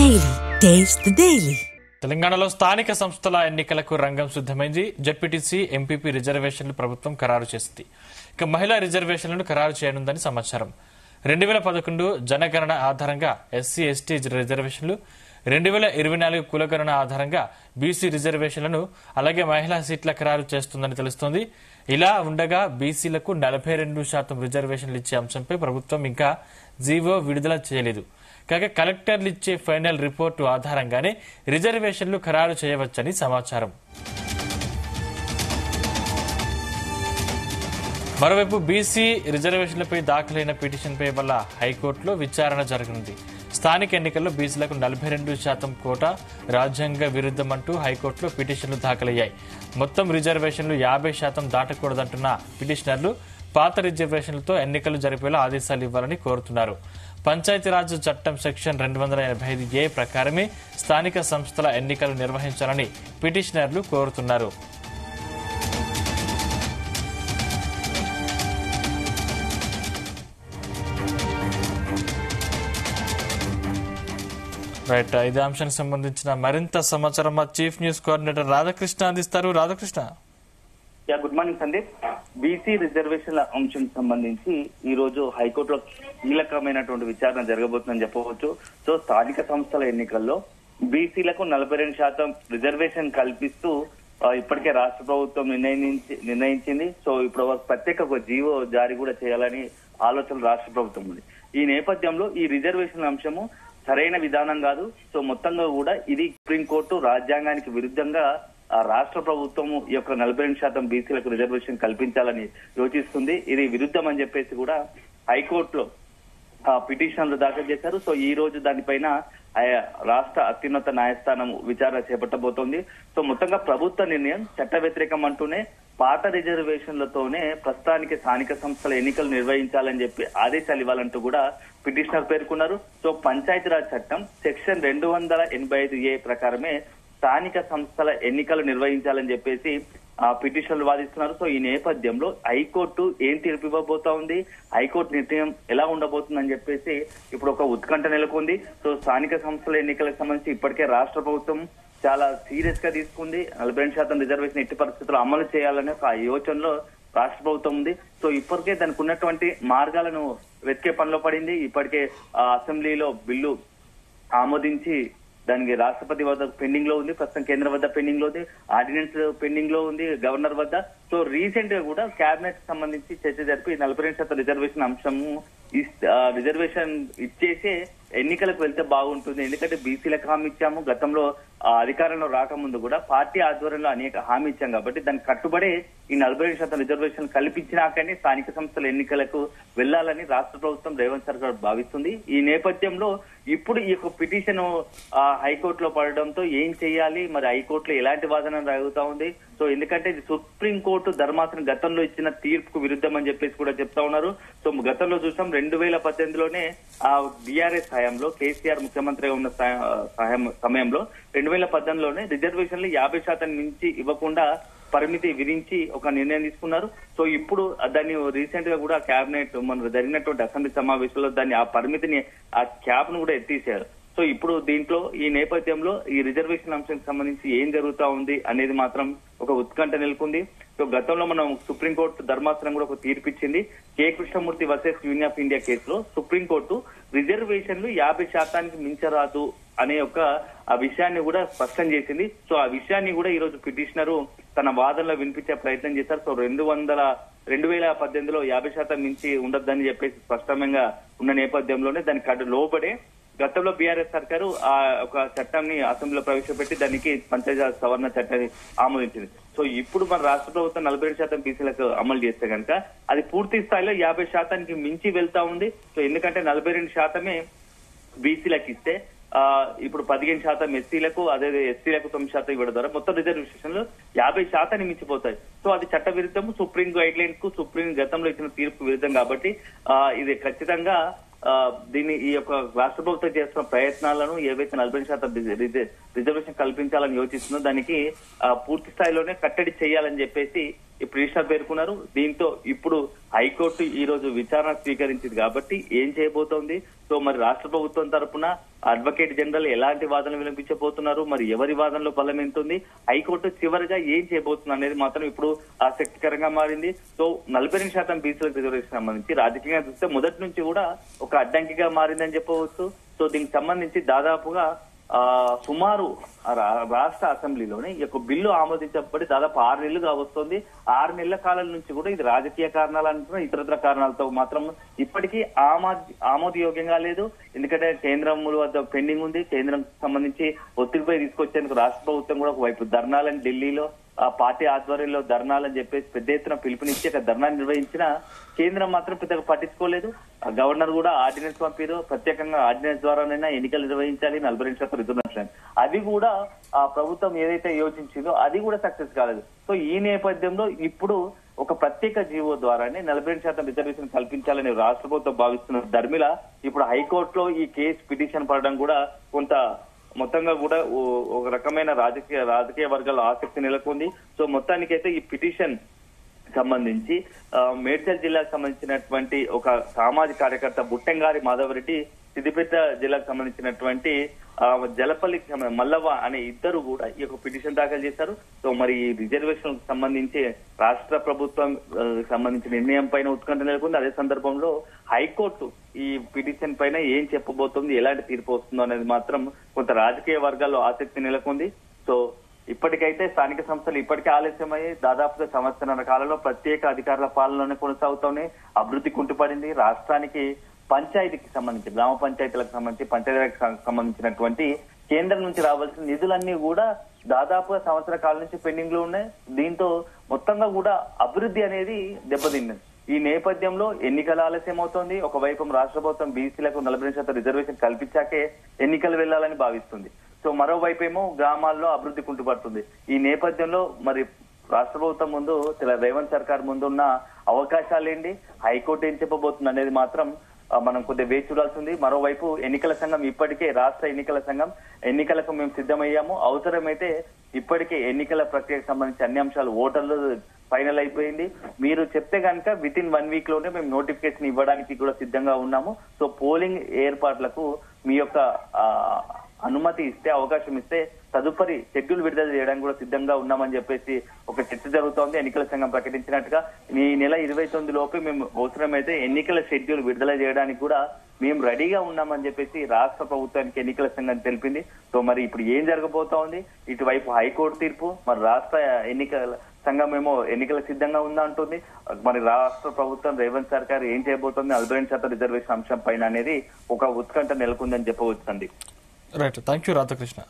Daily. Taste the Daily. తెలంగాణలో స్థానిక సంస్థల ఎన్నికలకు రంగం సిద్ధమైంది. జెడ్పీటీసీ, ఎంపీపీ రిజర్వేషన్లు ప్రభుత్వం ఖరారు చేసింది. ఇక మహిళా రిజర్వేషన్లను ఖరారు చేయనుందని సమాచారం. 2011 జనగణన ఆధారంగా ఎస్సీ, ఎస్టీ రిజర్వేషన్లు, 2024 కులగణన ఆధారంగా బీసీ రిజర్వేషన్లను, అలాగే మహిళా సీట్ల ఖరారు చేస్తుందని తెలుస్తోంది. ఇలా ఉండగా బీసీలకు 42% రిజర్వేషన్లు ఇచ్చే అంశంపై ప్రభుత్వం ఇంకా జీవో విడుదల చేయలేదు. కాగా కలెక్టర్లు ఇచ్చే ఫైనల్ రిపోర్టు ఆధారంగానే రిజర్వేషన్లు ఖరారు చేయవచ్చని సమాచారం. మరోవైపు బీసీ రిజర్వేషన్లపై దాఖలైన పిటిషన్పై వల్ల హైకోర్టులో విచారణ జరగనుంది. స్థానిక ఎన్నికల్లో బీసీలకు 42% కోటా రాజ్యాంగ విరుద్ధమంటూ హైకోర్టులో పిటిషన్లు దాఖలయ్యాయి. మొత్తం రిజర్వేషన్లు 50% దాటకూడదంటున్న పిటిషనర్లు పాత రిజర్వేషన్లతో ఎన్నికలు జరిపేలా ఆదేశాలు ఇవ్వాలని కోరుతున్నారు. పంచాయతీరాజ్ చట్టం సెక్షన్ 285A ప్రకారమే స్థానిక సంస్థల ఎన్నికలు నిర్వహించాలని పిటిషనర్లు కోరుతున్నారు. రైట్, ఇదే అంశానికి సంబంధించిన మరింత సమాచారం మా చీఫ్ న్యూస్ కోఆర్డినేటర్ రాధాకృష్ణ అందిస్తారు. Radhakrishna. Good morning Sandeep. BC రిజర్వేషన్ల అంశం సంబంధించి ఈ రోజు హైకోర్టులో కీలకమైనటువంటి విచారణ జరగబోతుందని చెప్పవచ్చు. సో స్థానిక సంస్థల ఎన్నికల్లో బీసీలకు 42% రిజర్వేషన్ కల్పిస్తూ ఇప్పటికే రాష్ట్ర ప్రభుత్వం నిర్ణయించింది. సో ఇప్పుడు ప్రత్యేక ఒక జీవో జారీ కూడా చేయాలని ఆలోచన రాష్ట్ర ప్రభుత్వం ఉంది. ఈ నేపథ్యంలో ఈ రిజర్వేషన్ అంశము సరైన విధానం కాదు. సో మొత్తంగా కూడా ఇది సుప్రీంకోర్టు రాజ్యాంగానికి విరుద్ధంగా రాష్ట్ర ప్రభుత్వం ఈ యొక్క 42% బీసీలకు రిజర్వేషన్ కల్పించాలని యోచిస్తుంది. ఇది విరుద్ధం అని చెప్పేసి కూడా హైకోర్టులో పిటిషన్లు దాఖలు చేశారు. సో ఈ రోజు దానిపైన రాష్ట్ర అత్యున్నత న్యాయస్థానం విచారణ చేపట్టబోతోంది. సో మొత్తంగా ప్రభుత్వ నిర్ణయం చట్ట వ్యతిరేకం అంటూనే పాత రిజర్వేషన్లతోనే ప్రస్తుతానికి స్థానిక సంస్థల ఎన్నికలు నిర్వహించాలని చెప్పి ఆదేశాలు ఇవ్వాలంటూ కూడా పిటిషనర్ పేర్కొన్నారు. సో పంచాయతీరాజ్ చట్టం సెక్షన్ 285A ప్రకారమే స్థానిక సంస్థల ఎన్నికలు నిర్వహించాలని చెప్పేసి పిటిషన్లు వాదిస్తున్నారు. సో ఈ నేపథ్యంలో హైకోర్టు ఏం తీర్పు ఇవ్వబోతా ఉంది, హైకోర్టు నిర్ణయం ఎలా ఉండబోతుందని చెప్పేసి ఇప్పుడు ఒక ఉత్కంఠ నెలకొంది. సో స్థానిక సంస్థల ఎన్నికలకు సంబంధించి ఇప్పటికే రాష్ట్ర ప్రభుత్వం చాలా సీరియస్ గా తీసుకుంది. 42% రిజర్వేషన్ ఎట్టి పరిస్థితుల్లో అమలు చేయాలనే ఒక యోచనలో రాష్ట్ర ప్రభుత్వం ఉంది. సో ఇప్పటికే దానికి ఉన్నటువంటి మార్గాలను వెతికే పనిలో పడింది. ఇప్పటికే అసెంబ్లీలో బిల్లు ఆమోదించి దానికి రాష్ట్రపతి వద్ద పెండింగ్ లో ఉంది, ప్రస్తుతం కేంద్రం వద్ద పెండింగ్ లో ఉంది, ఆర్డినెన్స్ పెండింగ్ లో ఉంది గవర్నర్ వద్ద. సో రీసెంట్ గా కూడా కేబినెట్ సంబంధించి చర్చ జరిపి 42% రిజర్వేషన్ అంశము రిజర్వేషన్ ఇచ్చేసే ఎన్నికలకు వెళ్తే బాగుంటుంది. ఎందుకంటే బీసీలకు హామీ ఇచ్చాము, గతంలో అధికారంలో రాకముందు కూడా పార్టీ ఆధ్వర్యంలో అనేక హామీ ఇచ్చాం కాబట్టి దానికి కట్టుబడి ఈ 42% రిజర్వేషన్ కల్పించినాకనే స్థానిక సంస్థల ఎన్నికలకు వెళ్లాలని రాష్ట్ర ప్రభుత్వం రేవంత్ సర్కార్ భావిస్తుంది. ఈ నేపథ్యంలో ఇప్పుడు ఈ యొక్క పిటిషన్ హైకోర్టులో పడడంతో ఏం చేయాలి, మరి హైకోర్టులో ఎలాంటి వాదన జరుగుతా ఉంది. సో ఎందుకంటే ఇది సుప్రీంకోర్టు ధర్మాసనం గతంలో ఇచ్చిన తీర్పుకు విరుద్ధం అని చెప్పేసి కూడా చెప్తా ఉన్నారు. సో గతంలో చూసాం 2018లోనే బీఆర్ఎస్ హయాంలో కేసీఆర్ ముఖ్యమంత్రిగా ఉన్న సమయంలో 2018లోనే రిజర్వేషన్లు 50% మించి ఇవ్వకుండా పరిమితి విధించి ఒక నిర్ణయం తీసుకున్నారు. సో ఇప్పుడు దాన్ని రీసెంట్ గా కూడా కేబినెట్ మన జరిగినటువంటి అసెంబ్లీ సమావేశంలో దాన్ని ఆ పరిమితిని ఆ క్యాప్ ను కూడా ఎత్తేసారు. సో ఇప్పుడు దీంట్లో ఈ నేపథ్యంలో ఈ రిజర్వేషన్ అంశానికి సంబంధించి ఏం జరుగుతా ఉంది అనేది మాత్రం ఒక ఉత్కంఠ నెలకొంది. సో గతంలో మనం సుప్రీంకోర్టు ధర్మాసనం కూడా ఒక తీర్పు ఇచ్చింది. K Krishnamurthy versus union of India కేసులో సుప్రీంకోర్టు రిజర్వేషన్లు 50% మించరాదు అనే ఒక ఆ విషయాన్ని కూడా స్పష్టం చేసింది. సో ఆ విషయాన్ని కూడా ఈ రోజు పిటిషనర్ తన వాదనలో వినిపించే ప్రయత్నం చేశారు. సో 2018లో 50% మించి ఉండొద్దని చెప్పేసి స్పష్టంగా ఉన్న నేపథ్యంలోనే దానికి లోబడే గతంలో బీఆర్ఎస్ సర్కారు ఆ ఒక చట్టాన్ని అసెంబ్లీలో ప్రవేశపెట్టి దానికి పంచాయతీరాజ్ సవరణ చట్టాన్ని ఆమోదించింది. సో ఇప్పుడు మన రాష్ట్ర ప్రభుత్వం 47% బీసీలకు అమలు చేస్తే కనుక అది పూర్తి స్థాయిలో 50% మించి వెళ్తా ఉంది. సో ఎందుకంటే 42% బీసీలకు ఇస్తే ఇప్పుడు 15% ఎస్సీలకు, అదే ఎస్సీలకు 9% ఇవ్వడం ద్వారా మొత్తం రిజర్వేషన్లు 50% మించిపోతాయి. సో అది చట్ట విరుద్ధం, సుప్రీం గైడ్ లైన్స్ కు సుప్రీం గతంలో ఇచ్చిన తీర్పు విరుద్ధం కాబట్టి ఇది ఖచ్చితంగా దీన్ని ఈ యొక్క రాష్ట్ర ప్రభుత్వం చేస్తున్న ప్రయత్నాలను ఏవైతే 40% రిజర్వేషన్ కల్పించాలని యోచిస్తుందో దానికి పూర్తి స్థాయిలోనే కట్టడి చేయాలని చెప్పేసి ఈ పిటిషనర్ పేర్కొన్నారు. దీంతో ఇప్పుడు హైకోర్టు ఈ రోజు విచారణ స్వీకరించింది కాబట్టి ఏం చేయబోతోంది, సో మరి రాష్ట్ర ప్రభుత్వం తరపున అడ్వకేట్ జనరల్ ఎలాంటి వాదనలు వినిపించబోతున్నారు, మరి ఎవరి వాదనలో బలం ఎంత ఉంది, హైకోర్టు చివరిగా ఏం చేయబోతుంది అనేది మాత్రం ఇప్పుడు ఆసక్తికరంగా మారింది. సో 42% బీసీలకు రిజర్వేషన్ సంబంధించి రాజకీయంగా చూస్తే మొదటి నుంచి కూడా ఒక అడ్డంకిగా మారిందని చెప్పవచ్చు. సో దీనికి సంబంధించి దాదాపుగా సుమారు రాష్ట్ర అసెంబ్లీలోనే ఈ యొక్క బిల్లు ఆమోదించబడి దాదాపు 6 నెలలుగా వస్తుంది. 6 నెలల కాలం నుంచి కూడా ఇది రాజకీయ కారణాలు అంటున్నా, ఇతరత్ర కారణాలతో మాత్రం ఇప్పటికీ ఆమోదయోగ్యంగా లేదు. ఎందుకంటే కేంద్రం వద్ద పెండింగ్ ఉంది. కేంద్రం సంబంధించి ఒత్తిడిపై తీసుకొచ్చేందుకు రాష్ట్ర ప్రభుత్వం కూడా ఒకవైపు ధర్నాలని ఢిల్లీలో ఆ పార్టీ ఆధ్వర్యంలో ధర్నాలని చెప్పేసి పెద్ద ఎత్తున పిలుపునిచ్చి అక్కడ ధర్నా నిర్వహించిన కేంద్రం మాత్రం పెద్దగా పట్టించుకోలేదు. గవర్నర్ కూడా ఆర్డినెన్స్ పంపారు, ప్రత్యేకంగా ఆర్డినెన్స్ ద్వారానైనా ఎన్నికలు నిర్వహించాలి 42% రిజర్వేషన్. అది కూడా ఆ ప్రభుత్వం ఏదైతే యోచించిందో అది కూడా సక్సెస్ కాలేదు. సో ఈ నేపథ్యంలో ఇప్పుడు ఒక ప్రత్యేక జీవో ద్వారానే 42% రిజర్వేషన్ కల్పించాలని రాష్ట్ర ప్రభుత్వం భావిస్తున్న ధర్మిల ఇప్పుడు హైకోర్టులో ఈ కేసు పిటిషన్ పడడం కూడా కొంత మొత్తంగా కూడా ఒక రకమైన రాజకీయ వర్గాల ఆసక్తి నెలకొంది. సో మొత్తానికైతే ఈ పిటిషన్ సంబంధించి మేడ్చల్ జిల్లాకు సంబంధించినటువంటి ఒక సామాజిక కార్యకర్త బుట్టెంగారి మాధవరెడ్డి, సిద్దిపేట జిల్లాకు సంబంధించినటువంటి జలపల్లికి మల్లవ్వ అనే ఇద్దరు కూడా ఈ యొక్క పిటిషన్ దాఖలు చేశారు. సో మరి ఈ రిజర్వేషన్ సంబంధించి రాష్ట్ర ప్రభుత్వం సంబంధించిన నిర్ణయం పైన ఉత్కంఠ నెలకొంది. అదే సందర్భంలో హైకోర్టు ఈ పిటిషన్ పైన ఏం చెప్పబోతుంది, ఎలాంటి తీర్పు వస్తుందో అనేది మాత్రం కొంత రాజకీయ వర్గాల్లో ఆసక్తి నెలకొంది. సో ఇప్పటికైతే స్థానిక సంస్థలు ఇప్పటికే ఆలస్యమయ్యి దాదాపుగా సంవత్సరాల కాలంలో ప్రత్యేక అధికారుల పాలనలోనే కొనసాగుతూనే అభివృద్ధి కుంటుపడింది. రాష్ట్రానికి పంచాయతీకి సంబంధించి గ్రామ పంచాయతీలకు సంబంధించి పంచాయతీలకు సంబంధించినటువంటి కేంద్రం నుంచి రావాల్సిన నిధులన్నీ కూడా దాదాపుగా సంవత్సర కాలం నుంచి పెండింగ్ లో ఉన్నాయి. దీంతో మొత్తంగా కూడా అభివృద్ధి అనేది దెబ్బతిన్నది. ఈ నేపథ్యంలో ఎన్నికల ఆలస్యం అవుతోంది. ఒకవైపు రాష్ట్ర ప్రభుత్వం బీసీలకు 42% రిజర్వేషన్ కల్పించాకే ఎన్నికలు వెళ్లాలని భావిస్తుంది. సో మరోవైపు ఏమో గ్రామాల్లో అభివృద్ధి కుంటుపడుతుంది. ఈ నేపథ్యంలో మరి రాష్ట్ర ప్రభుత్వం ముందు రేవంత్ సర్కార్ ముందున్న అవకాశాలు ఏంటి, హైకోర్టు ఏం చెప్పబోతుంది అనేది మాత్రం మనం కొద్దిగా వేచి చూడాల్సింది. మరోవైపు ఎన్నికల సంఘం ఇప్పటికే రాష్ట్ర ఎన్నికల సంఘం ఎన్నికలకు మేము సిద్ధమయ్యాము, అవసరమైతే ఇప్పటికే ఎన్నికల ప్రక్రియకు సంబంధించి అన్ని అంశాలు ఓటర్లు ఫైనల్ అయిపోయింది, మీరు చెప్తే కనుక వితిన్ 1 వీక్ లోనే మేము నోటిఫికేషన్ ఇవ్వడానికి కూడా సిద్ధంగా ఉన్నాము. సో పోలింగ్ ఏర్పాట్లకు మీ యొక్క అనుమతి ఇస్తే, అవకాశం ఇస్తే తదుపరి షెడ్యూల్ విడుదల చేయడానికి కూడా సిద్ధంగా ఉన్నామని చెప్పేసి ఒక చర్చ జరుగుతోంది. ఎన్నికల సంఘం ప్రకటించినట్టుగా ఈ నెల 29 లోపే మేము అవసరమైతే ఎన్నికల షెడ్యూల్ విడుదల చేయడానికి కూడా మేము రెడీగా ఉన్నామని చెప్పేసి రాష్ట్ర ప్రభుత్వానికి ఎన్నికల సంఘం తెలిపింది. సో మరి ఇప్పుడు ఏం జరగబోతా ఉంది, ఇటువైపు హైకోర్టు తీర్పు, మరి రాష్ట్ర ఎన్నికల సంఘం ఏమో ఎన్నికలకు సిద్ధంగా ఉందా అంటుంది. మరి రాష్ట్ర ప్రభుత్వం రేవంత్ సర్కార్ ఏం చేయబోతోంది 42% రిజర్వేషన్ అంశం పైన అనేది ఒక ఉత్కంఠ నెలకొందని చెప్పవచ్చు అండి. Right, thank you Radhakrishna.